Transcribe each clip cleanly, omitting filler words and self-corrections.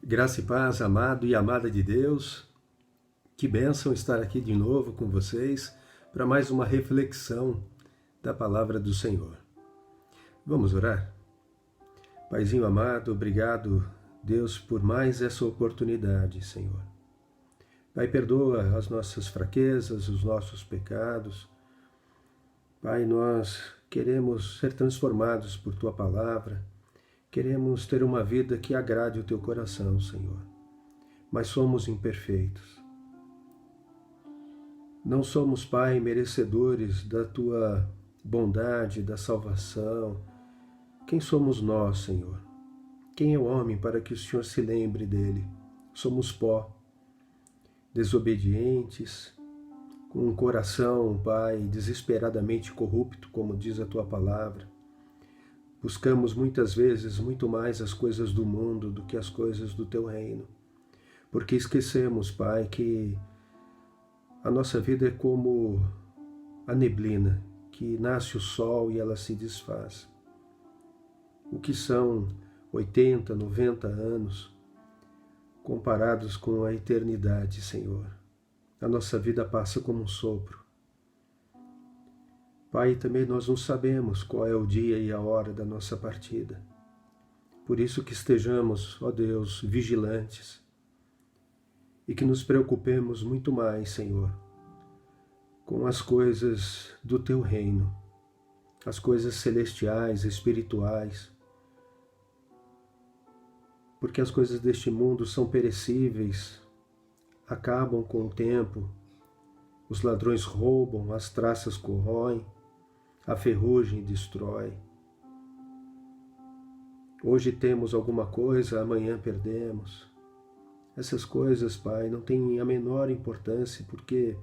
Graça e paz, amado e amada de Deus. Que bênção estar aqui de novo com vocês para mais uma reflexão da palavra do Senhor. Vamos orar? Paizinho amado, obrigado, Deus, por mais essa oportunidade, Senhor. Pai, perdoa as nossas fraquezas, os nossos pecados. Pai, nós queremos ser transformados por Tua palavra. Queremos ter uma vida que agrade o Teu coração, Senhor. Mas somos imperfeitos. Não somos, Pai, merecedores da Tua bondade, da salvação. Quem somos nós, Senhor? Quem é o homem para que o Senhor se lembre dele? Somos pó, desobedientes, com um coração, Pai, desesperadamente corrupto, como diz a Tua palavra. Buscamos muitas vezes muito mais as coisas do mundo do que as coisas do Teu reino. Porque esquecemos, Pai, que a nossa vida é como a neblina, que nasce o sol e ela se desfaz. O que são 80, 90 anos comparados com a eternidade, Senhor? A nossa vida passa como um sopro. Pai, também nós não sabemos qual é o dia e a hora da nossa partida. Por isso que estejamos, ó Deus, vigilantes e que nos preocupemos muito mais, Senhor, com as coisas do Teu reino, as coisas celestiais, espirituais, porque as coisas deste mundo são perecíveis, acabam com o tempo, os ladrões roubam, as traças corroem, a ferrugem destrói. Hoje temos alguma coisa, amanhã perdemos. Essas coisas, Pai, não têm a menor importância, porque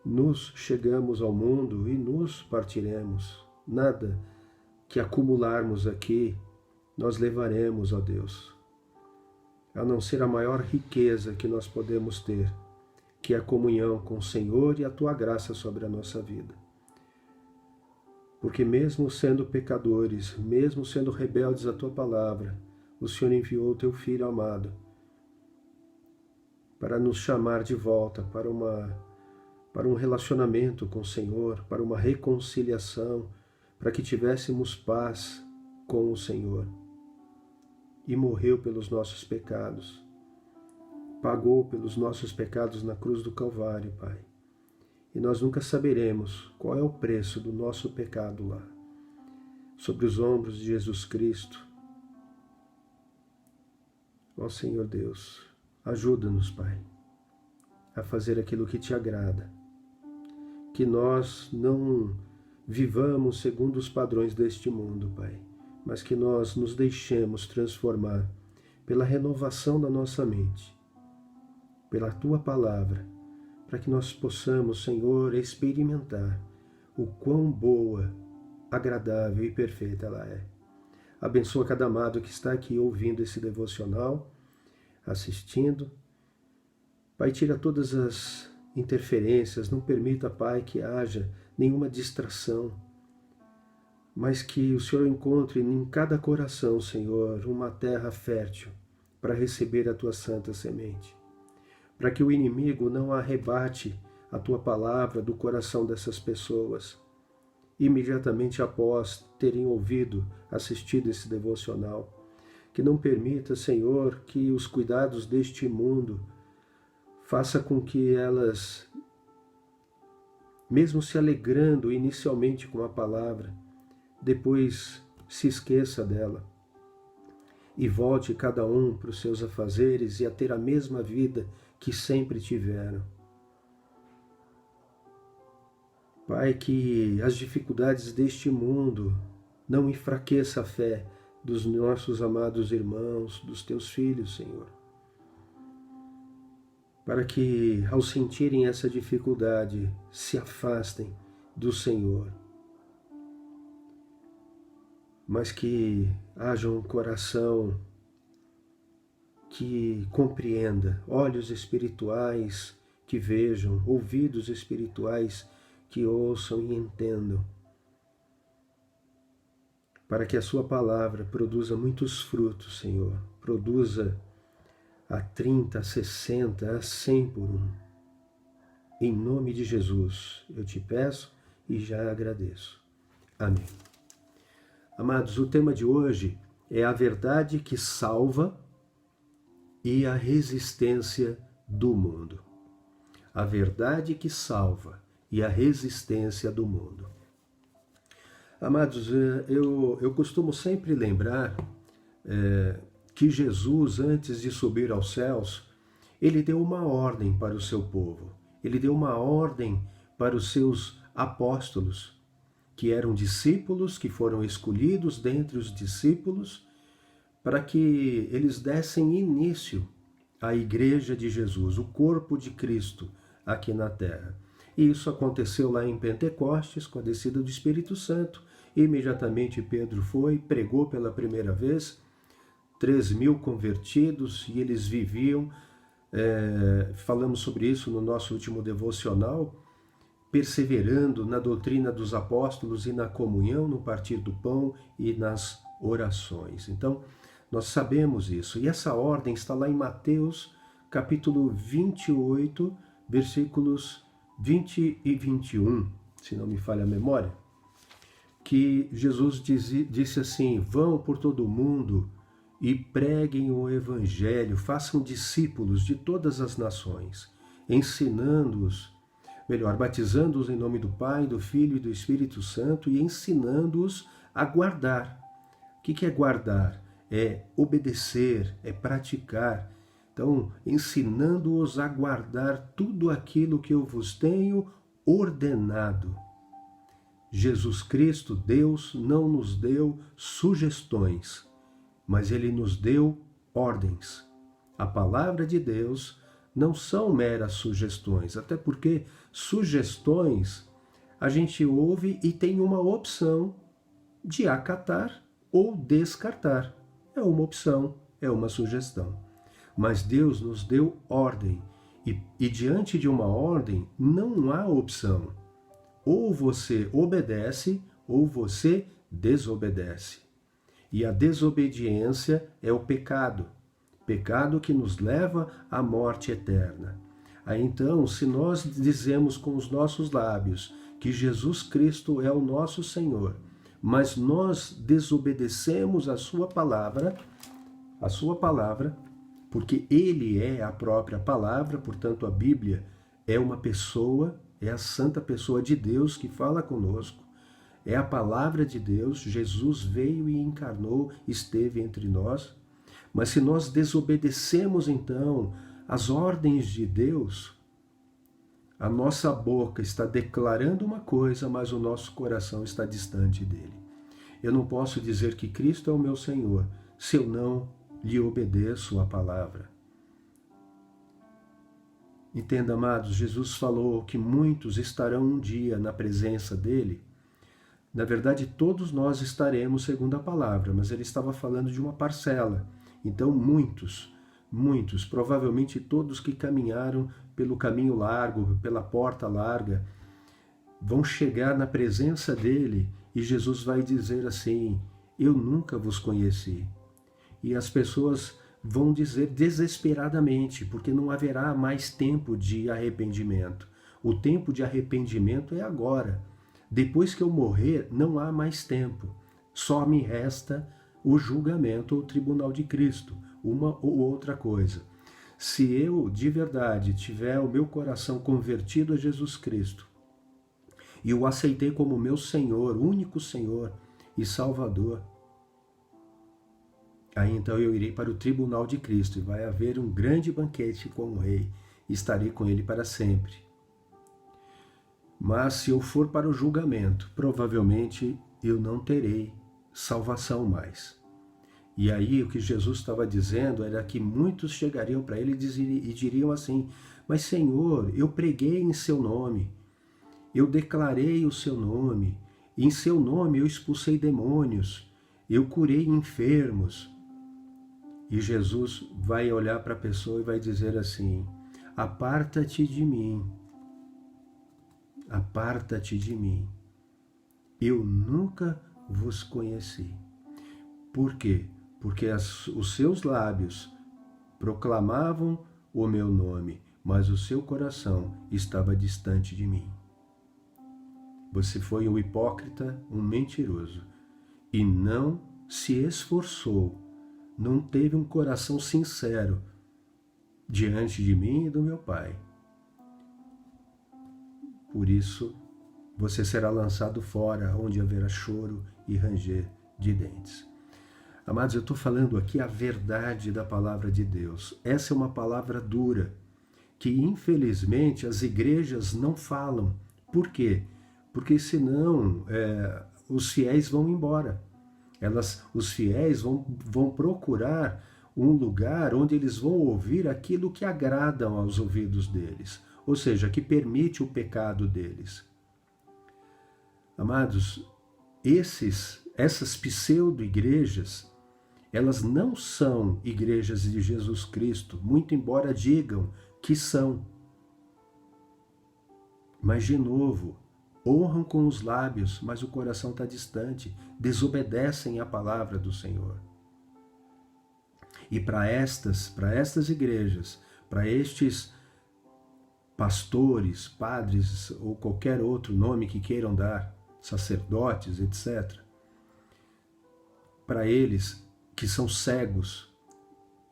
nos chegamos ao mundo e nos partiremos. Nada que acumularmos aqui nós levaremos, ó Deus, a não ser a maior riqueza que nós podemos ter, que é a comunhão com o Senhor e a Tua graça sobre a nossa vida. Porque mesmo sendo pecadores, mesmo sendo rebeldes à Tua palavra, o Senhor enviou o Teu Filho amado para nos chamar de volta para um relacionamento com o Senhor, para uma reconciliação, para que tivéssemos paz com o Senhor. E morreu pelos nossos pecados, pagou pelos nossos pecados na cruz do Calvário, Pai. E nós nunca saberemos qual é o preço do nosso pecado lá, sobre os ombros de Jesus Cristo. Ó Senhor Deus, ajuda-nos, Pai, a fazer aquilo que Te agrada, que nós não vivamos segundo os padrões deste mundo, Pai, mas que nós nos deixemos transformar pela renovação da nossa mente, pela Tua palavra, para que nós possamos, Senhor, experimentar o quão boa, agradável e perfeita ela é. Abençoa cada amado que está aqui ouvindo esse devocional, assistindo. Pai, tira todas as interferências, não permita, Pai, que haja nenhuma distração, mas que o Senhor encontre em cada coração, Senhor, uma terra fértil para receber a Tua santa semente, para que o inimigo não arrebate a Tua palavra do coração dessas pessoas, imediatamente após terem ouvido, assistido esse devocional. Que não permita, Senhor, que os cuidados deste mundo faça com que elas, mesmo se alegrando inicialmente com a palavra, depois se esqueça dela e volte cada um para os seus afazeres e a ter a mesma vida que sempre tiveram. Pai, que as dificuldades deste mundo não enfraqueça a fé dos nossos amados irmãos, dos Teus filhos, Senhor. Para que, ao sentirem essa dificuldade, se afastem do Senhor, mas que haja um coração que compreenda, olhos espirituais que vejam, ouvidos espirituais que ouçam e entendam, para que a Sua palavra produza muitos frutos, Senhor, produza a 30, a 60, a 100 por um. Em nome de Jesus, eu te peço e já agradeço. Amém. Amados, o tema de hoje é a verdade que salva e a resistência do mundo. A verdade que salva e a resistência do mundo. Amados, eu costumo sempre lembrar que Jesus, antes de subir aos céus, ele deu uma ordem para o seu povo. Ele deu uma ordem para os seus apóstolos, que eram discípulos, que foram escolhidos dentre os discípulos, para que eles dessem início à igreja de Jesus, o corpo de Cristo aqui na terra. E isso aconteceu lá em Pentecostes, com a descida do Espírito Santo. Imediatamente Pedro foi, pregou pela primeira vez, 3.000 convertidos, e eles viviam, falamos sobre isso no nosso último devocional, perseverando na doutrina dos apóstolos e na comunhão, no partir do pão e nas orações. Então, nós sabemos isso. E essa ordem está lá em Mateus, capítulo 28, versículos 20 e 21, se não me falha a memória, que Jesus disse assim: vão por todo o mundo e preguem o evangelho, façam discípulos de todas as nações, batizando-os em nome do Pai, do Filho e do Espírito Santo e ensinando-os a guardar. O que é guardar? É obedecer, é praticar. Então, ensinando-os a guardar tudo aquilo que eu vos tenho ordenado. Jesus Cristo, Deus, não nos deu sugestões, mas Ele nos deu ordens. A palavra de Deus não são meras sugestões, até porque sugestões a gente ouve e tem uma opção de acatar ou descartar. É uma opção, é uma sugestão. Mas Deus nos deu ordem, e diante de uma ordem não há opção. Ou você obedece ou você desobedece. E a desobediência é o pecado. Pecado que nos leva à morte eterna. Aí então, se nós dizemos com os nossos lábios que Jesus Cristo é o nosso Senhor, mas nós desobedecemos a sua palavra, porque Ele é a própria palavra, portanto a Bíblia é uma pessoa, é a santa pessoa de Deus que fala conosco, é a palavra de Deus, Jesus veio e encarnou, esteve entre nós. Mas se nós desobedecemos então as ordens de Deus, a nossa boca está declarando uma coisa, mas o nosso coração está distante dele. Eu não posso dizer que Cristo é o meu Senhor se eu não lhe obedeço a palavra. Entenda, amados, Jesus falou que muitos estarão um dia na presença dele. Na verdade, todos nós estaremos segundo a palavra, mas ele estava falando de uma parcela. Então, muitos, provavelmente todos que caminharam pelo caminho largo, pela porta larga, vão chegar na presença dele e Jesus vai dizer assim: eu nunca vos conheci. E as pessoas vão dizer desesperadamente, porque não haverá mais tempo de arrependimento. O tempo de arrependimento é agora. Depois que eu morrer, não há mais tempo. Só me resta o julgamento ou o tribunal de Cristo, uma ou outra coisa. Se eu, de verdade, tiver o meu coração convertido a Jesus Cristo e o aceitei como meu Senhor, único Senhor e Salvador, aí então eu irei para o tribunal de Cristo e vai haver um grande banquete com o Rei e estarei com ele para sempre. Mas se eu for para o julgamento, provavelmente eu não terei salvação mais. E aí o que Jesus estava dizendo era que muitos chegariam para ele e diriam assim: mas Senhor, eu preguei em seu nome, eu declarei o seu nome, em seu nome eu expulsei demônios, eu curei enfermos. E Jesus vai olhar para a pessoa e vai dizer assim: aparta-te de mim, eu nunca vos conheci. Por quê? Porque os seus lábios proclamavam o meu nome, mas o seu coração estava distante de mim. Você foi um hipócrita, um mentiroso, e não se esforçou, não teve um coração sincero diante de mim e do meu Pai. Por isso, você será lançado fora, onde haverá choro e ranger de dentes. Amados, eu estou falando aqui a verdade da palavra de Deus. Essa é uma palavra dura, que infelizmente as igrejas não falam. Por quê? Porque senão os fiéis vão embora. Os fiéis vão procurar um lugar onde eles vão ouvir aquilo que agrada aos ouvidos deles, ou seja, que permite o pecado deles. Amados, essas pseudo-igrejas, elas não são igrejas de Jesus Cristo, muito embora digam que são. Mas, de novo, honram com os lábios, mas o coração está distante, desobedecem à palavra do Senhor. E para estas igrejas, para estes pastores, padres ou qualquer outro nome que queiram dar, sacerdotes, etc., para eles que são cegos,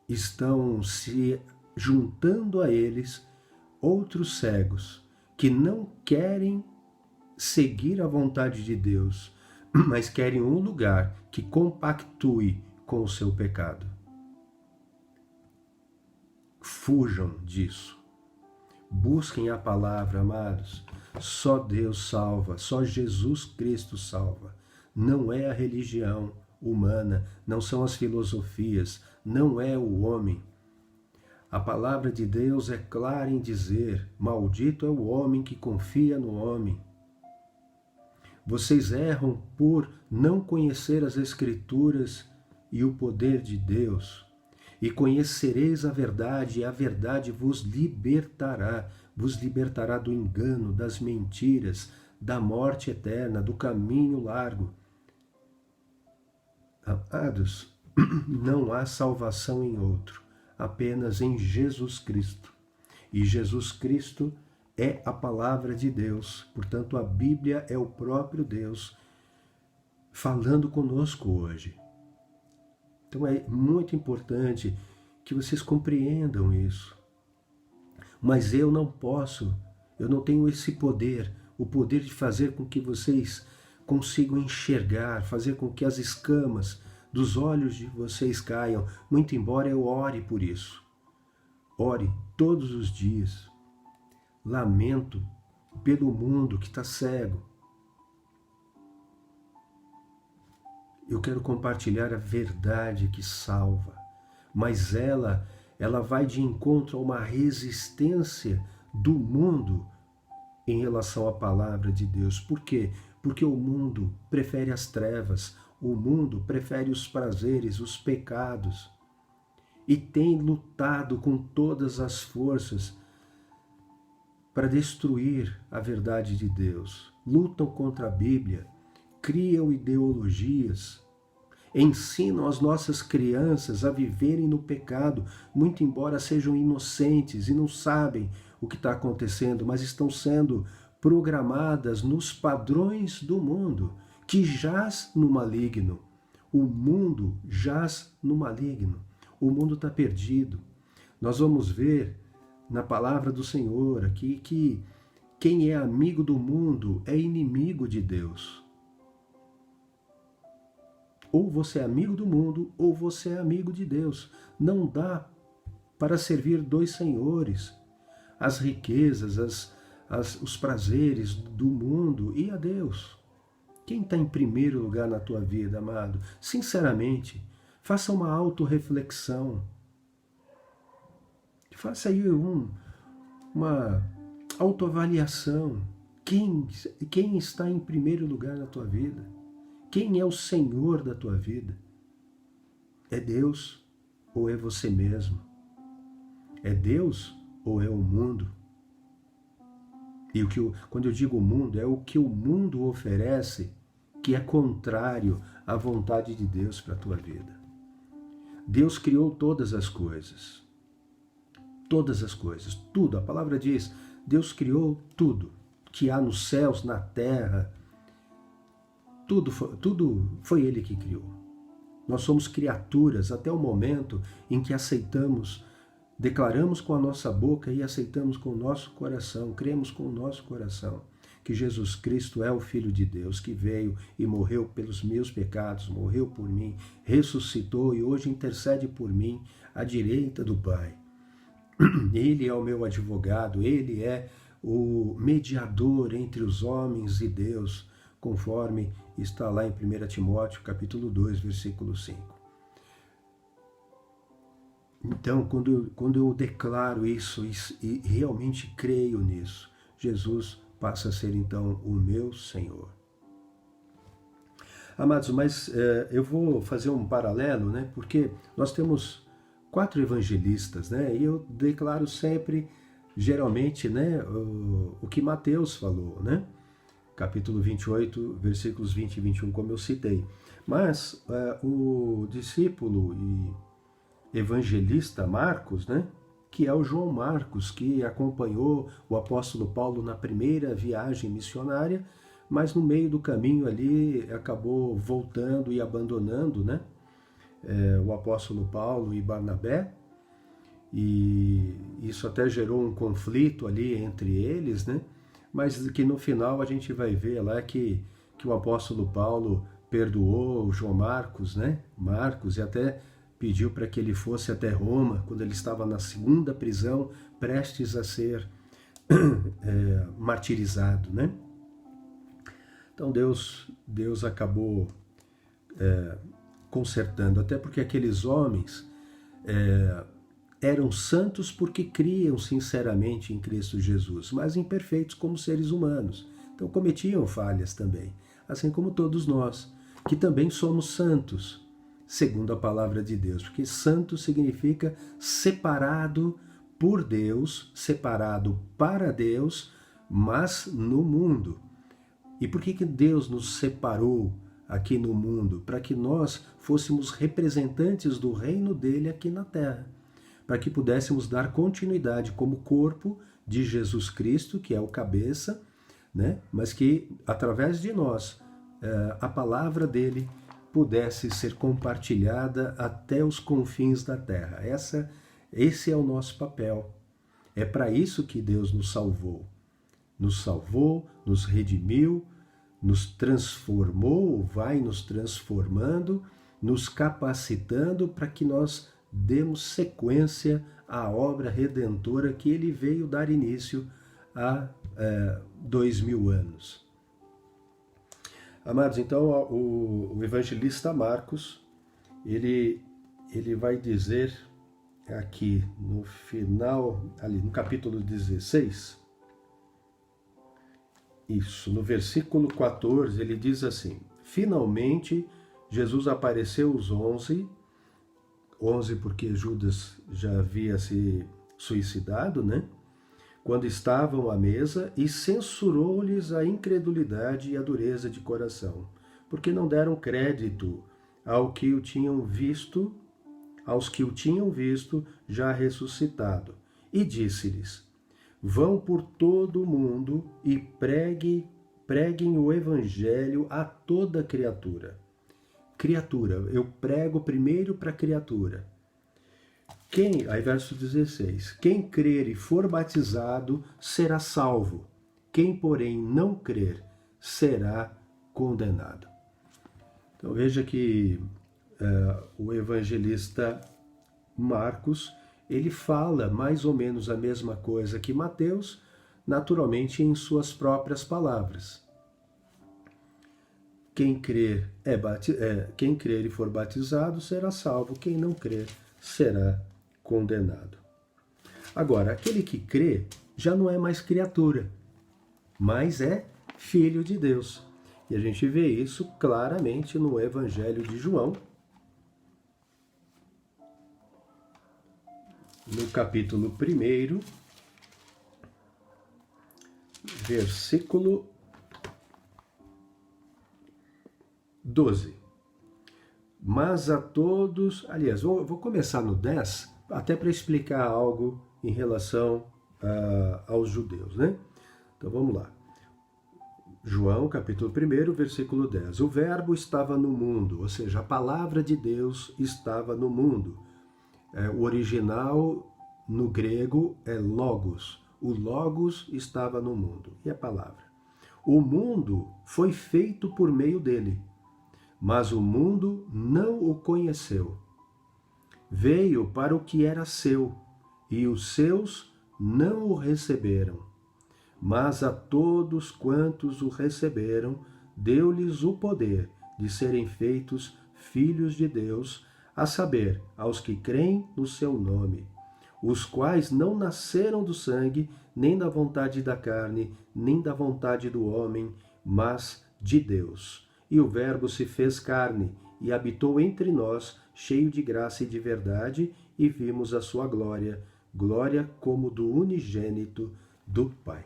estão se juntando a eles outros cegos que não querem seguir a vontade de Deus, mas querem um lugar que compactue com o seu pecado. Fujam disso. Busquem a palavra, amados. Só Deus salva, só Jesus Cristo salva. Não é a religião humana, não são as filosofias, não é o homem. A palavra de Deus é clara em dizer: maldito é o homem que confia no homem. Vocês erram por não conhecer as Escrituras e o poder de Deus. E conhecereis a verdade, e a verdade vos libertará do engano, das mentiras, da morte eterna, do caminho largo. Amados, não há salvação em outro, apenas em Jesus Cristo. E Jesus Cristo é a palavra de Deus, portanto a Bíblia é o próprio Deus falando conosco hoje. Então é muito importante que vocês compreendam isso. Mas eu não tenho esse poder, o poder de fazer com que vocês consigam enxergar, fazer com que as escamas dos olhos de vocês caiam, muito embora eu ore por isso. Ore todos os dias. Lamento pelo mundo que está cego. Eu quero compartilhar a verdade que salva, mas ela vai de encontro a uma resistência do mundo em relação à palavra de Deus. Por quê? Porque o mundo prefere as trevas, o mundo prefere os prazeres, os pecados, e tem lutado com todas as forças para destruir a verdade de Deus. Lutam contra a Bíblia, criam ideologias, ensinam as nossas crianças a viverem no pecado, muito embora sejam inocentes e não sabem o que está acontecendo, mas estão sendo programadas nos padrões do mundo, que jaz no maligno. O mundo jaz no maligno. O mundo está perdido. Nós vamos ver na palavra do Senhor aqui que quem é amigo do mundo é inimigo de Deus. Ou você é amigo do mundo, ou você é amigo de Deus. Não dá para servir dois senhores. As riquezas, os prazeres do mundo e a Deus. Quem está em primeiro lugar na tua vida, amado? Sinceramente, faça uma autorreflexão. Faça aí uma autoavaliação. Quem está em primeiro lugar na tua vida? Quem é o Senhor da tua vida? É Deus ou é você mesmo? É Deus ou é o mundo? E quando eu digo o mundo, é o que o mundo oferece que é contrário à vontade de Deus para a tua vida. Deus criou todas as coisas. todas as coisas, tudo. A palavra diz, Deus criou tudo que há nos céus, na terra, tudo foi Ele que criou. Nós somos criaturas até o momento em que aceitamos, declaramos com a nossa boca e aceitamos com o nosso coração, cremos com o nosso coração que Jesus Cristo é o Filho de Deus, que veio e morreu pelos meus pecados, morreu por mim, ressuscitou e hoje intercede por mim à direita do Pai. Ele é o meu advogado, Ele é o mediador entre os homens e Deus, conforme está lá em 1 Timóteo, capítulo 2, versículo 5. Então, quando eu declaro isso e realmente creio nisso, Jesus passa a ser, então, o meu Senhor. Amados, mas eu vou fazer um paralelo, né? Porque nós temos 4 evangelistas, né? E eu declaro sempre, geralmente, né, o que Mateus falou, né? Capítulo 28, versículos 20 e 21, como eu citei. Mas o discípulo e evangelista Marcos, né? Que é o João Marcos, que acompanhou o apóstolo Paulo na primeira viagem missionária, mas no meio do caminho ali acabou voltando e abandonando, né? O apóstolo Paulo e Barnabé, e isso até gerou um conflito ali entre eles, né? Mas que no final a gente vai ver lá que o apóstolo Paulo perdoou o João Marcos, né? Marcos, e até pediu para que ele fosse até Roma, quando ele estava na segunda prisão, prestes a ser martirizado, né? Então Deus acabou consertando, até porque aqueles homens eram santos porque criam sinceramente em Cristo Jesus, mas imperfeitos como seres humanos. Então cometiam falhas também, assim como todos nós, que também somos santos, segundo a palavra de Deus, porque santo significa separado por Deus, separado para Deus, mas no mundo. E por que Deus nos separou aqui no mundo? Para que nós fôssemos representantes do reino dele aqui na terra, para que pudéssemos dar continuidade como corpo de Jesus Cristo, que é o cabeça, né? Mas que através de nós a palavra dele pudesse ser compartilhada até os confins da terra. Esse é o nosso papel. É para isso que Deus nos salvou. Nos salvou, nos redimiu, nos transformou, vai nos transformando, nos capacitando para que nós demos sequência à obra redentora que ele veio dar início há 2000 anos. Amados, então o evangelista Marcos, ele vai dizer aqui no final, ali no capítulo 16, isso, no versículo 14, ele diz assim: finalmente Jesus apareceu aos 11 porque Judas já havia se suicidado, né? Quando estavam à mesa, e censurou-lhes a incredulidade e a dureza de coração, porque não deram crédito aos que o tinham visto já ressuscitado. E disse-lhes: vão por todo o mundo e preguem o evangelho a toda criatura. Criatura, eu prego primeiro para a criatura. Aí verso 16, quem crer e for batizado será salvo, quem porém não crer será condenado. Então veja que o evangelista Marcos, ele fala mais ou menos a mesma coisa que Mateus, naturalmente em suas próprias palavras. Quem crer e for batizado será salvo, quem não crer será condenado. Agora, aquele que crê já não é mais criatura, mas é filho de Deus. E a gente vê isso claramente no Evangelho de João, no capítulo 1, versículo 12. Mas a todos... Aliás, vou começar no 10, até para explicar algo em relação aos judeus, né? Então vamos lá. João, capítulo 1, versículo 10. O verbo estava no mundo, ou seja, a palavra de Deus estava no mundo. O original no grego é logos. O logos estava no mundo. E a palavra? O mundo foi feito por meio dele, mas o mundo não o conheceu. Veio para o que era seu, e os seus não o receberam. Mas a todos quantos o receberam, deu-lhes o poder de serem feitos filhos de Deus, a saber, aos que creem no seu nome, os quais não nasceram do sangue, nem da vontade da carne, nem da vontade do homem, mas de Deus. E o Verbo se fez carne e habitou entre nós, cheio de graça e de verdade, e vimos a sua glória, glória como do unigênito do Pai.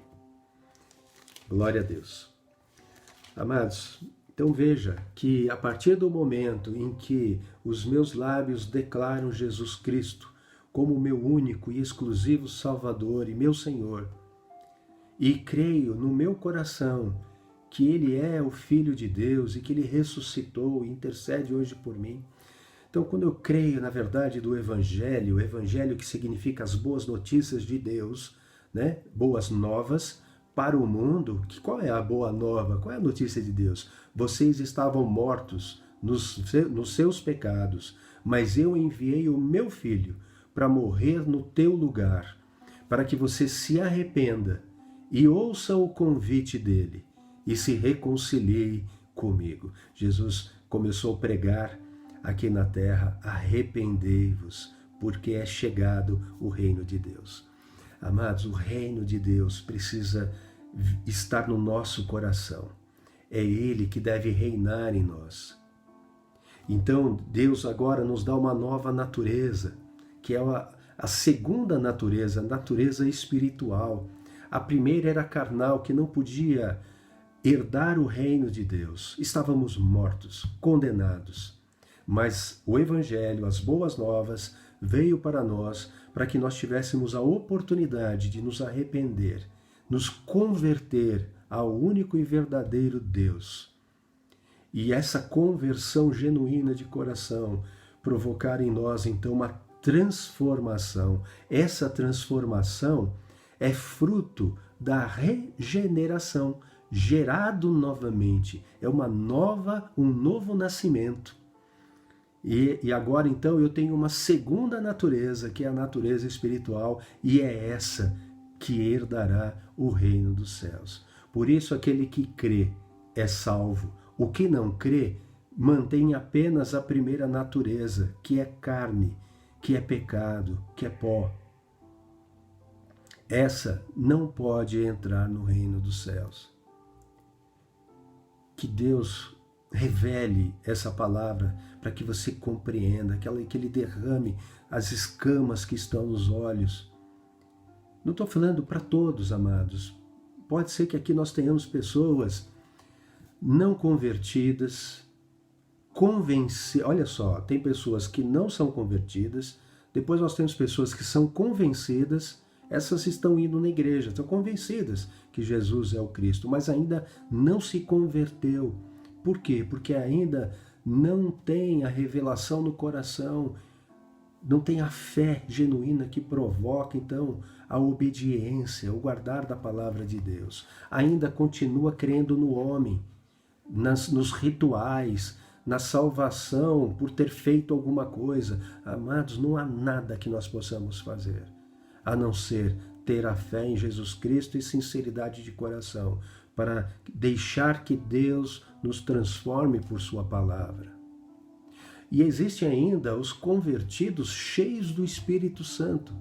Glória a Deus. Amados, então veja que a partir do momento em que os meus lábios declaram Jesus Cristo como meu único e exclusivo Salvador e meu Senhor, e creio no meu coração que Ele é o Filho de Deus e que Ele ressuscitou e intercede hoje por mim. Então, quando eu creio na verdade do Evangelho, o Evangelho que significa as boas notícias de Deus, né? Boas novas para o mundo, qual é a boa nova? Qual é a notícia de Deus? Vocês estavam mortos nos seus pecados, mas eu enviei o meu Filho para morrer no teu lugar, para que você se arrependa e ouça o convite dele e se reconcilie comigo. Jesus começou a pregar aqui na terra: arrependei-vos, porque é chegado o reino de Deus. Amados, o reino de Deus precisa estar no nosso coração. É Ele que deve reinar em nós. Então, Deus agora nos dá uma nova natureza, que é a segunda natureza, a natureza espiritual. A primeira era carnal, que não podia herdar o reino de Deus. Estávamos mortos, condenados. Mas o Evangelho, as boas novas, veio para nós para que nós tivéssemos a oportunidade de nos arrepender, nos converter ao único e verdadeiro Deus. E essa conversão genuína de coração provocar em nós, então, uma transformação. Essa transformação é fruto da regeneração, gerado novamente. É um novo nascimento. E agora, então, eu tenho uma segunda natureza, que é a natureza espiritual, e é essa que herdará o reino dos céus. Por isso, aquele que crê é salvo. O que não crê mantém apenas a primeira natureza, que é carne, que é pecado, que é pó. Essa não pode entrar no reino dos céus. Que Deus revele essa palavra para que você compreenda, que Ele derrame as escamas que estão nos olhos. Não estou falando para todos, amados. Pode ser que aqui nós tenhamos pessoas não convertidas, olha só, tem pessoas que não são convertidas, depois nós temos pessoas que são convencidas, essas estão indo na igreja, estão convencidas que Jesus é o Cristo, mas ainda não se converteu. Por quê? Porque ainda não tem a revelação no coração, não tem a fé genuína que provoca, então, a obediência, o guardar da palavra de Deus. Ainda continua crendo no homem, nos rituais, na salvação por ter feito alguma coisa. Amados, não há nada que nós possamos fazer, a não ser ter a fé em Jesus Cristo e sinceridade de coração, para deixar que Deus nos transforme por sua palavra. E existem ainda os convertidos cheios do Espírito Santo,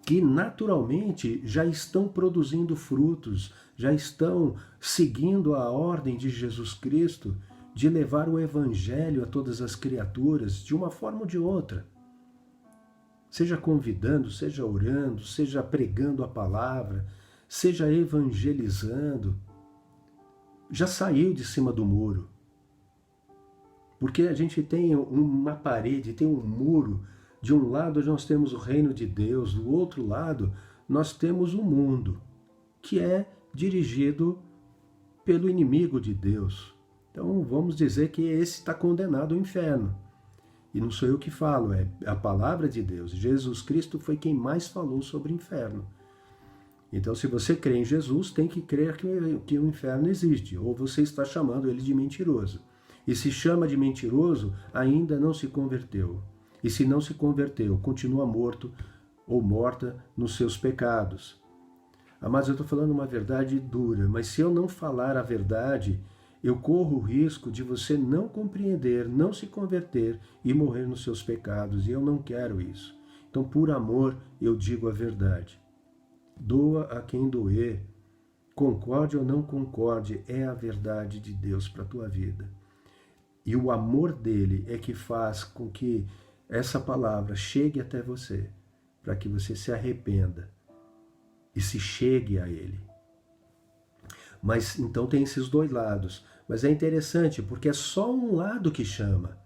que naturalmente já estão produzindo frutos, já estão seguindo a ordem de Jesus Cristo de levar o Evangelho a todas as criaturas, de uma forma ou de outra. Seja convidando, seja orando, seja pregando a palavra, seja evangelizando. Já saiu de cima do muro. Porque a gente tem uma parede, tem um muro. De um lado nós temos o reino de Deus, do outro lado nós temos o mundo, que é dirigido pelo inimigo de Deus. Então vamos dizer que esse está condenado ao inferno. E não sou eu que falo, é a palavra de Deus. Jesus Cristo foi quem mais falou sobre o inferno. Então, se você crê em Jesus, tem que crer que o inferno existe, ou você está chamando ele de mentiroso. E se chama de mentiroso, ainda não se converteu. E se não se converteu, continua morto ou morta nos seus pecados. Mas eu estou falando uma verdade dura, mas se eu não falar a verdade, eu corro o risco de você não compreender, não se converter e morrer nos seus pecados, e eu não quero isso. Então, por amor, eu digo a verdade. Doa a quem doer, concorde ou não concorde, é a verdade de Deus para a tua vida. E o amor dele é que faz com que essa palavra chegue até você, para que você se arrependa e se chegue a ele. Mas então tem esses dois lados. Mas é interessante, porque é só um lado que chama.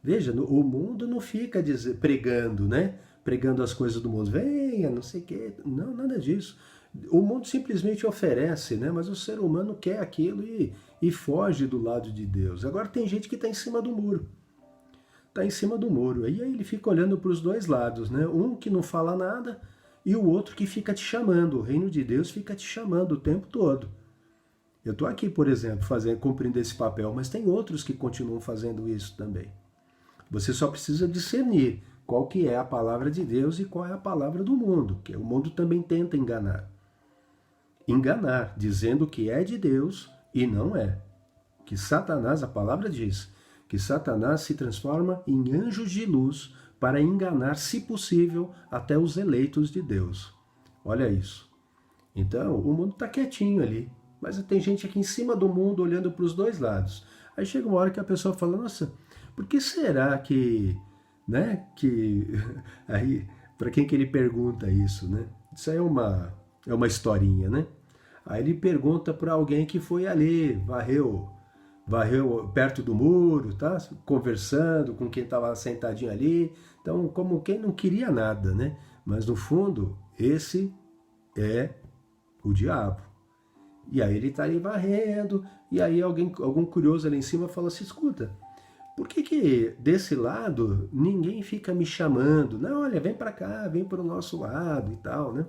Veja, o mundo não fica pregando, né? Pregando as coisas do mundo. Venha, não sei o quê. Não, nada disso. O mundo simplesmente oferece, né? Mas o ser humano quer aquilo e foge do lado de Deus. Agora tem gente que está em cima do muro. Está em cima do muro. E aí ele fica olhando para os dois lados, né? Um que não fala nada e o outro que fica te chamando. O reino de Deus fica te chamando o tempo todo. Eu estou aqui, por exemplo, cumprindo esse papel, mas tem outros que continuam fazendo isso também. Você só precisa discernir qual que é a palavra de Deus e qual é a palavra do mundo, porque o mundo também tenta enganar. Enganar, dizendo que é de Deus e não é. Que Satanás, a palavra diz, que Satanás se transforma em anjos de luz para enganar, se possível, até os eleitos de Deus. Olha isso. Então, o mundo está quietinho ali. Mas tem gente aqui em cima do mundo olhando para os dois lados. Aí chega uma hora que a pessoa fala, nossa, por que será que, né, aí, para quem que ele pergunta isso, né? Isso aí é uma historinha, né? Aí ele pergunta para alguém que foi ali, varreu perto do muro, tá? Conversando com quem estava sentadinho ali. Então, como quem não queria nada, né? Mas no fundo, esse é o diabo. E aí ele está ali varrendo, e aí algum curioso ali em cima fala assim, escuta, por que desse lado ninguém fica me chamando? Não, olha, vem para cá, vem para o nosso lado e tal, né?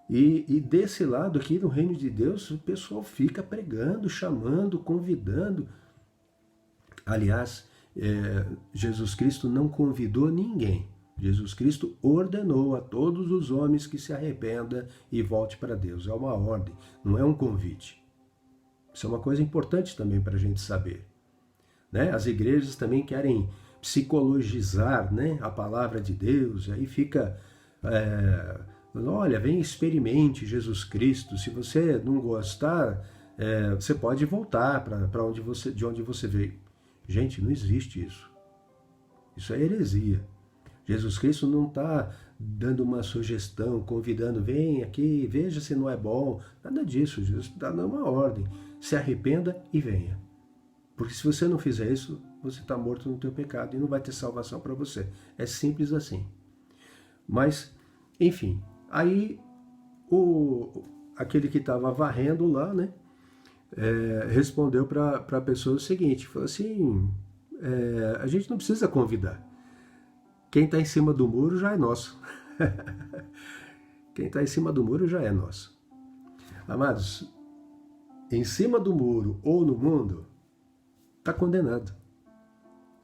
E desse lado aqui, no reino de Deus, o pessoal fica pregando, chamando, convidando. Aliás, Jesus Cristo não convidou ninguém. Jesus Cristo ordenou a todos os homens que se arrependa e volte para Deus. É uma ordem, não é um convite. Isso é uma coisa importante também para a gente saber. Né? As igrejas também querem psicologizar, né, a palavra de Deus, aí fica, olha, vem experimente Jesus Cristo, se você não gostar, você pode voltar para de onde você veio. Gente, não existe isso. Isso é heresia. Jesus Cristo não está dando uma sugestão, convidando, vem aqui, veja se não é bom. Nada disso, Jesus está dando uma ordem. Se arrependa e venha. Porque se você não fizer isso, você está morto no teu pecado e não vai ter salvação para você. É simples assim. Mas, enfim, aí aquele que estava varrendo lá, né, respondeu para a pessoa o seguinte, falou assim, a gente não precisa convidar. Quem está em cima do muro já é nosso. Quem está em cima do muro já é nosso. Amados, em cima do muro ou no mundo, está condenado.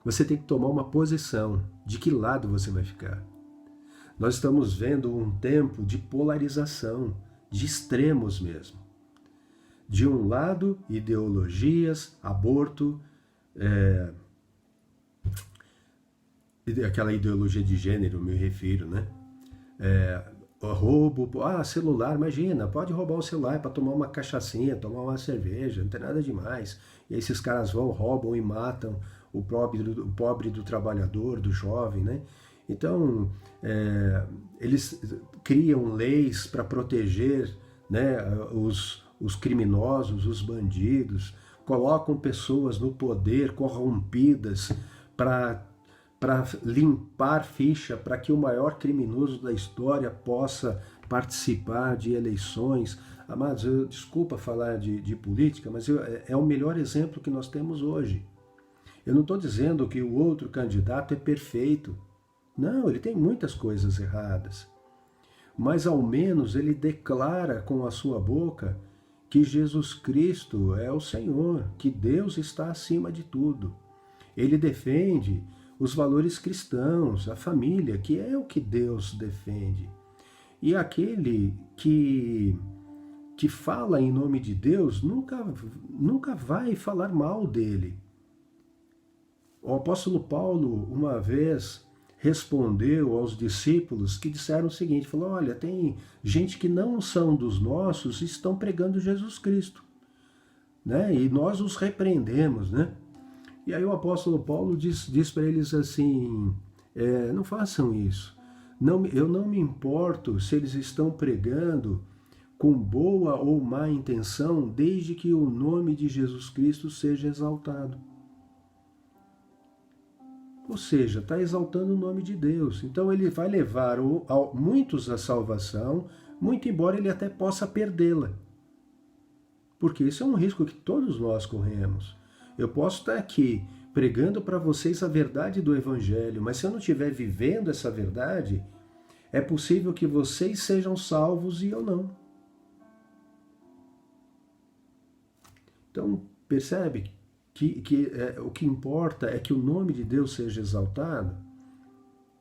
Você tem que tomar uma posição. De que lado você vai ficar? Nós estamos vendo um tempo de polarização, de extremos mesmo. De um lado, ideologias, aborto, aquela ideologia de gênero, me refiro, né? Roubo, celular, imagina, pode roubar um celular para tomar uma cachaçinha, tomar uma cerveja, não tem nada demais. E aí esses caras vão, roubam e matam o pobre do trabalhador, do jovem, né? Então, eles criam leis para proteger, né, os criminosos, os bandidos, colocam pessoas no poder corrompidas para limpar ficha, para que o maior criminoso da história possa participar de eleições. Amados, desculpa falar de política, mas é o melhor exemplo que nós temos hoje. Eu não estou dizendo que o outro candidato é perfeito. Não, ele tem muitas coisas erradas. Mas ao menos ele declara com a sua boca que Jesus Cristo é o Senhor, que Deus está acima de tudo. Ele defende os valores cristãos, a família, que é o que Deus defende. E aquele que fala em nome de Deus nunca vai falar mal dele. O apóstolo Paulo, uma vez, respondeu aos discípulos que disseram o seguinte, falou, olha, tem gente que não são dos nossos e estão pregando Jesus Cristo, né? E nós os repreendemos, né? E aí o apóstolo Paulo diz para eles assim, não façam isso, eu não me importo se eles estão pregando com boa ou má intenção, desde que o nome de Jesus Cristo seja exaltado. Ou seja, está exaltando o nome de Deus. Então ele vai levar muitos à salvação, muito embora ele até possa perdê-la. Porque isso é um risco que todos nós corremos. Eu posso estar aqui pregando para vocês a verdade do Evangelho, mas se eu não estiver vivendo essa verdade, é possível que vocês sejam salvos e eu não. Então, percebe que o que importa é que o nome de Deus seja exaltado?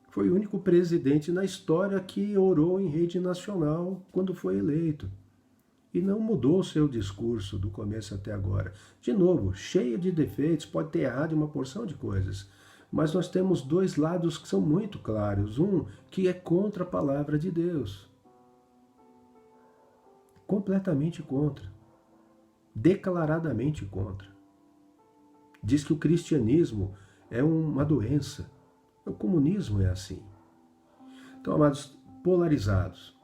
Foi o único presidente na história que orou em rede nacional quando foi eleito. E não mudou o seu discurso do começo até agora. De novo, cheio de defeitos, pode ter errado em uma porção de coisas. Mas nós temos dois lados que são muito claros. Um que é contra a palavra de Deus. Completamente contra. Declaradamente contra. Diz que o cristianismo é uma doença. O comunismo é assim. Então, amados, polarizados.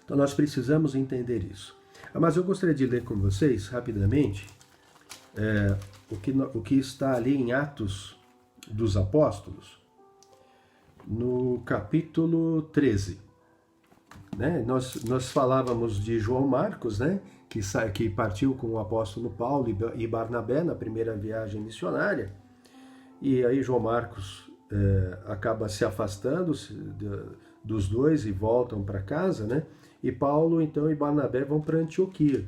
Então nós precisamos entender isso. Mas eu gostaria de ler com vocês, rapidamente, o que está ali em Atos dos Apóstolos, no capítulo 13. Né? Nós falávamos de João Marcos, né? que partiu com o apóstolo Paulo e Barnabé na primeira viagem missionária. E aí João Marcos acaba se afastando dos dois e voltam para casa, né? E Paulo então e Barnabé vão para Antioquia.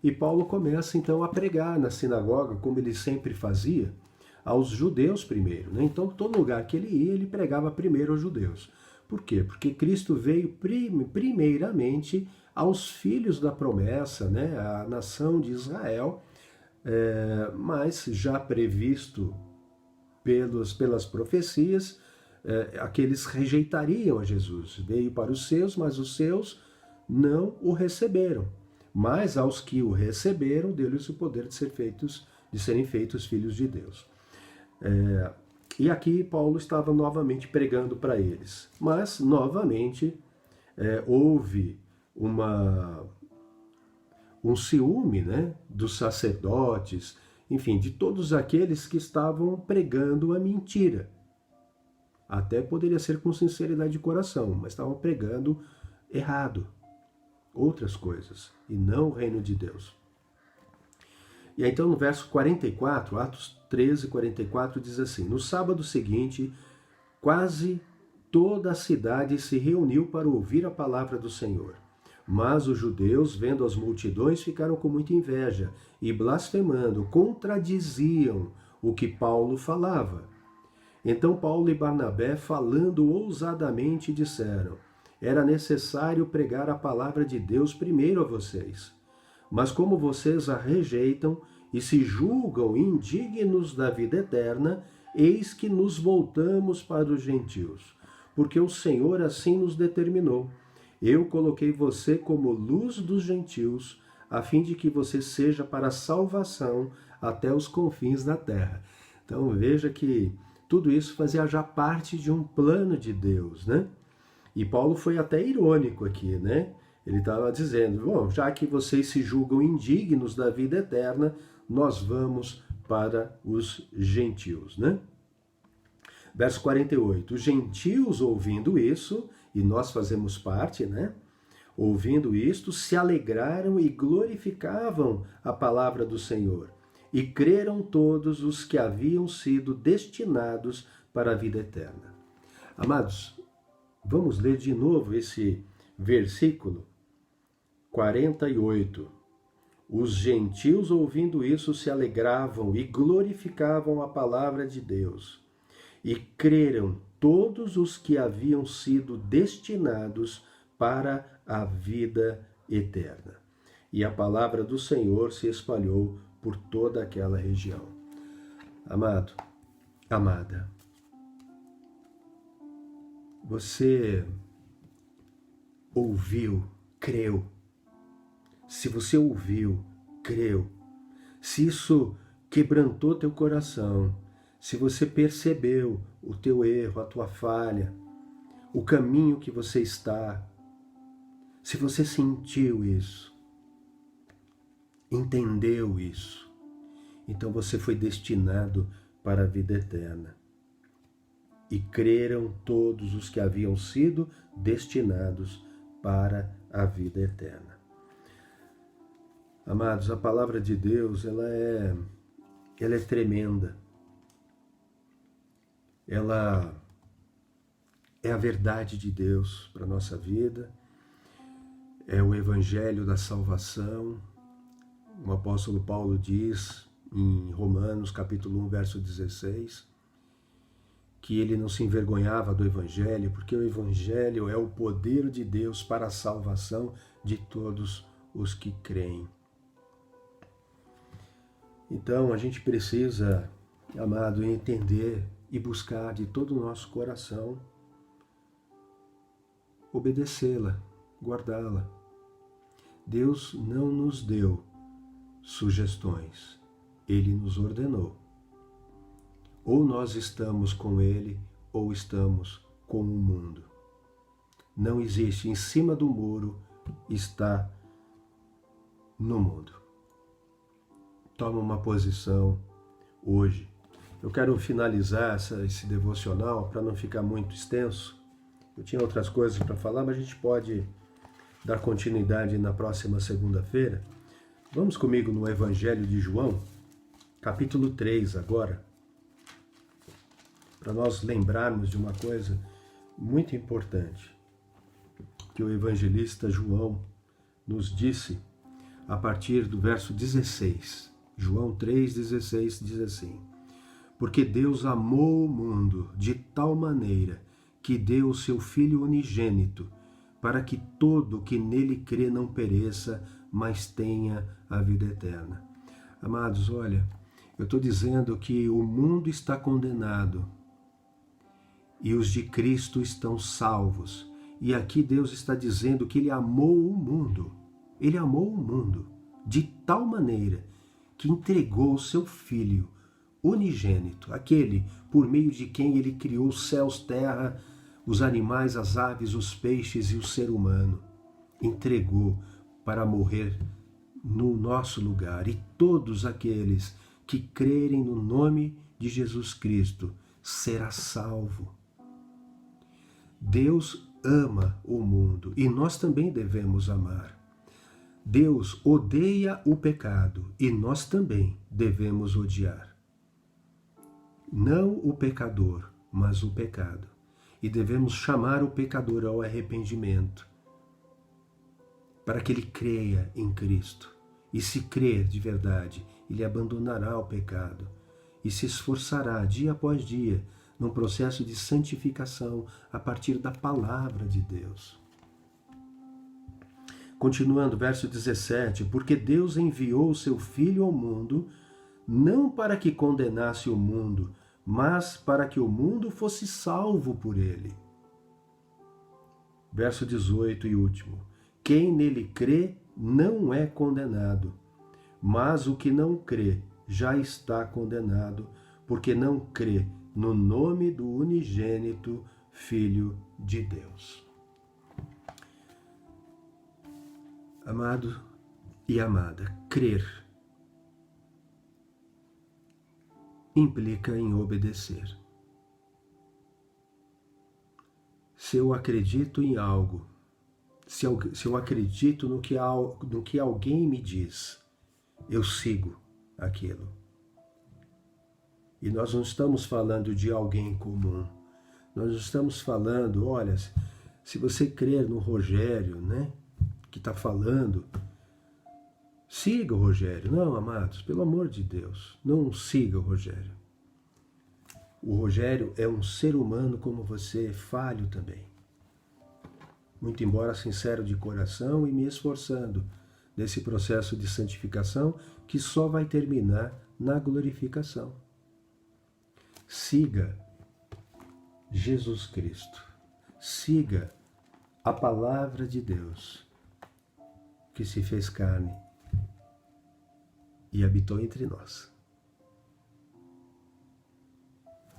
E Paulo começa então a pregar na sinagoga, como ele sempre fazia, aos judeus primeiro, né? Então todo lugar que ele ia, ele pregava primeiro aos judeus. Por quê? Porque Cristo veio primeiramente aos filhos da promessa, né? A nação de Israel, mas já previsto pelas profecias, aqueles rejeitariam a Jesus. Veio para os seus, mas os seus não o receberam. Mas aos que o receberam, deu-lhes o poder de serem feitos filhos de Deus. E aqui Paulo estava novamente pregando para eles. Mas, novamente, houve um ciúme, né, dos sacerdotes, enfim, de todos aqueles que estavam pregando a mentira. Até poderia ser com sinceridade de coração, mas estavam pregando errado, outras coisas, e não o reino de Deus. E aí, então no verso 44, Atos 13, 44, diz assim, no sábado seguinte, quase toda a cidade se reuniu para ouvir a palavra do Senhor. Mas os judeus, vendo as multidões, ficaram com muita inveja e, blasfemando, contradiziam o que Paulo falava. Então Paulo e Barnabé, falando ousadamente, disseram, era necessário pregar a palavra de Deus primeiro a vocês. Mas como vocês a rejeitam e se julgam indignos da vida eterna, eis que nos voltamos para os gentios, porque o Senhor assim nos determinou. Eu coloquei você como luz dos gentios, a fim de que você seja para a salvação até os confins da terra. Então veja que tudo isso fazia já parte de um plano de Deus, né? E Paulo foi até irônico aqui, né? Ele estava dizendo, bom, já que vocês se julgam indignos da vida eterna, nós vamos para os gentios, né? Verso 48, os gentios ouvindo isso, e nós fazemos parte, né? Ouvindo isto, se alegraram e glorificavam a palavra do Senhor. E creram todos os que haviam sido destinados para a vida eterna. Amados, vamos ler de novo esse versículo 48. Os gentios, ouvindo isso, se alegravam e glorificavam a palavra de Deus. E creram todos os que haviam sido destinados para a vida eterna. E a palavra do Senhor se espalhou por toda aquela região. Amado, amada, você ouviu, creu. Se você ouviu, creu. Se isso quebrantou teu coração, se você percebeu o teu erro, a tua falha, o caminho que você está, se você sentiu isso, entendeu isso, então você foi destinado para a vida eterna. E creram todos os que haviam sido destinados para a vida eterna. Amados, a palavra de Deus, ela é tremenda. Ela é a verdade de Deus para a nossa vida. É o evangelho da salvação. O apóstolo Paulo diz em Romanos capítulo 1, verso 16, que ele não se envergonhava do evangelho, porque o evangelho é o poder de Deus para a salvação de todos os que creem. Então a gente precisa, amado, entender e buscar de todo o nosso coração obedecê-la, guardá-la. Deus não nos deu sugestões, Ele nos ordenou. Ou nós estamos com Ele, ou estamos com o mundo. Não existe em cima do muro, está no mundo. Toma uma posição hoje. Eu quero finalizar esse devocional para não ficar muito extenso. Eu tinha outras coisas para falar, mas a gente pode dar continuidade na próxima segunda-feira. Vamos comigo no Evangelho de João, capítulo 3 agora, para nós lembrarmos de uma coisa muito importante que o evangelista João nos disse a partir do verso 16. João 3,16 diz assim: porque Deus amou o mundo de tal maneira que deu o seu Filho unigênito, para que todo que nele crê não pereça, mas tenha a vida eterna. Amados, olha, eu estou dizendo que o mundo está condenado e os de Cristo estão salvos. E aqui Deus está dizendo que Ele amou o mundo. Ele amou o mundo de tal maneira que entregou o seu Filho unigênito, aquele por meio de quem Ele criou os céus, terra, os animais, as aves, os peixes e o ser humano. Entregou para morrer no nosso lugar. E todos aqueles que crerem no nome de Jesus Cristo será salvo. Deus ama o mundo e nós também devemos amar. Deus odeia o pecado e nós também devemos odiar. Não o pecador, mas o pecado. E devemos chamar o pecador ao arrependimento, para que ele creia em Cristo. E se crer de verdade, ele abandonará o pecado e se esforçará dia após dia num processo de santificação a partir da palavra de Deus. Continuando, verso 17, porque Deus enviou o seu Filho ao mundo, não para que condenasse o mundo, mas para que o mundo fosse salvo por ele. Verso 18 e último, quem nele crê não é condenado, mas o que não crê já está condenado, porque não crê no nome do unigênito Filho de Deus. Amado e amada, crer implica em obedecer. Se eu acredito em algo, se eu acredito no que alguém me diz, eu sigo aquilo. E nós não estamos falando de alguém comum. Nós estamos falando, olha, se você crer no Rogério, né, que está falando, siga o Rogério. Não, amados, pelo amor de Deus, não siga o Rogério. O Rogério é um ser humano como você, falho também. Muito embora sincero de coração e me esforçando nesse processo de santificação que só vai terminar na glorificação. Siga Jesus Cristo. Siga a palavra de Deus que se fez carne e habitou entre nós.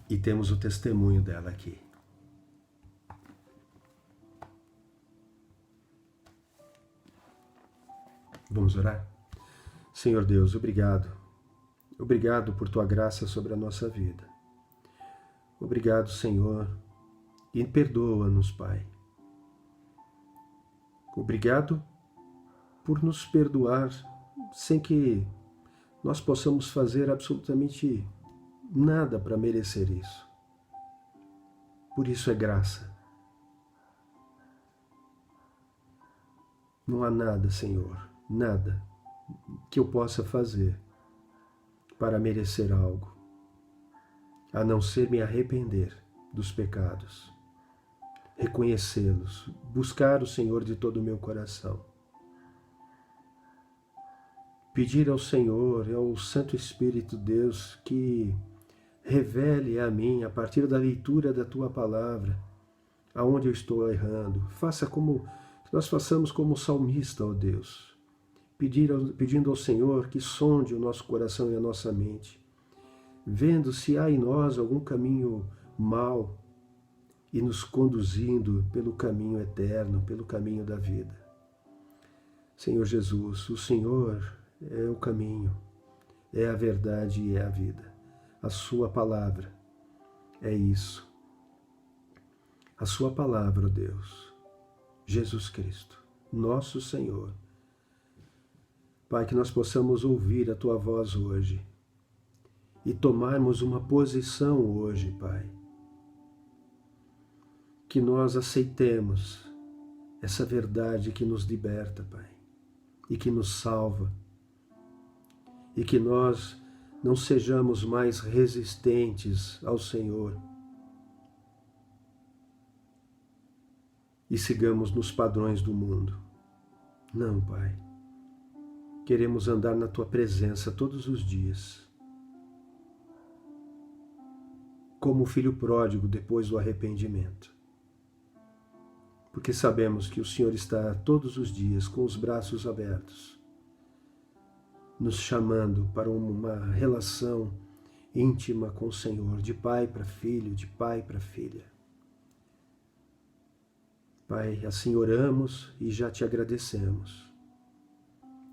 E temos o testemunho dela aqui. Vamos orar? Senhor Deus, obrigado. Obrigado por tua graça sobre a nossa vida. Obrigado, Senhor, e perdoa-nos, Pai. Obrigado por nos perdoar sem que nós possamos fazer absolutamente nada para merecer isso. Por isso é graça. Não há nada, Senhor, nada que eu possa fazer para merecer algo, a não ser me arrepender dos pecados, reconhecê-los, buscar o Senhor de todo o meu coração, pedir ao Senhor e ao Santo Espírito Deus que revele a mim, a partir da leitura da Tua Palavra, aonde eu estou errando. Faça como nós façamos como salmista, ó Deus, pedindo ao Senhor que sonde o nosso coração e a nossa mente, vendo se há em nós algum caminho mau e nos conduzindo pelo caminho eterno, pelo caminho da vida. Senhor Jesus, o Senhor é o caminho, é a verdade e é a vida. A sua palavra é isso. A sua palavra, ó Deus, Jesus Cristo, nosso Senhor. Pai, que nós possamos ouvir a tua voz hoje e tomarmos uma posição hoje, Pai. Que nós aceitemos essa verdade que nos liberta, Pai, e que nos salva, e que nós não sejamos mais resistentes ao Senhor e sigamos nos padrões do mundo. Não, Pai. Queremos andar na Tua presença todos os dias, como o filho pródigo depois do arrependimento. Porque sabemos que o Senhor está todos os dias com os braços abertos, nos chamando para uma relação íntima com o Senhor, de pai para filho, de pai para filha. Pai, assim oramos e já te agradecemos.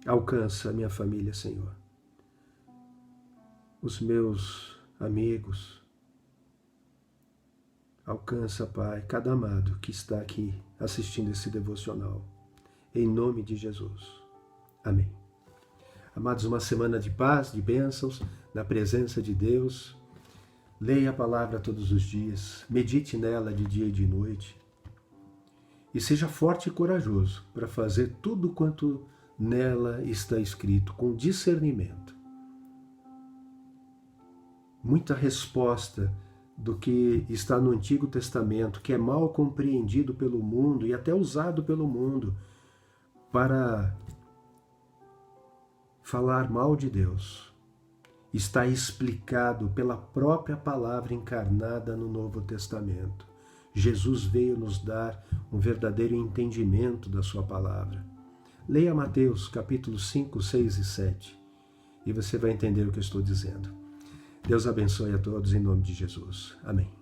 Alcança a minha família, Senhor, os meus amigos. Alcança, Pai, cada amado que está aqui assistindo esse devocional. Em nome de Jesus. Amém. Amados, uma semana de paz, de bênçãos, na presença de Deus. Leia a palavra todos os dias, medite nela de dia e de noite. E seja forte e corajoso para fazer tudo quanto nela está escrito, com discernimento. Muita resposta do que está no Antigo Testamento, que é mal compreendido pelo mundo e até usado pelo mundo para falar mal de Deus, está explicado pela própria palavra encarnada no Novo Testamento. Jesus veio nos dar um verdadeiro entendimento da sua palavra. Leia Mateus capítulos 5, 6 e 7 e você vai entender o que eu estou dizendo. Deus abençoe a todos em nome de Jesus. Amém.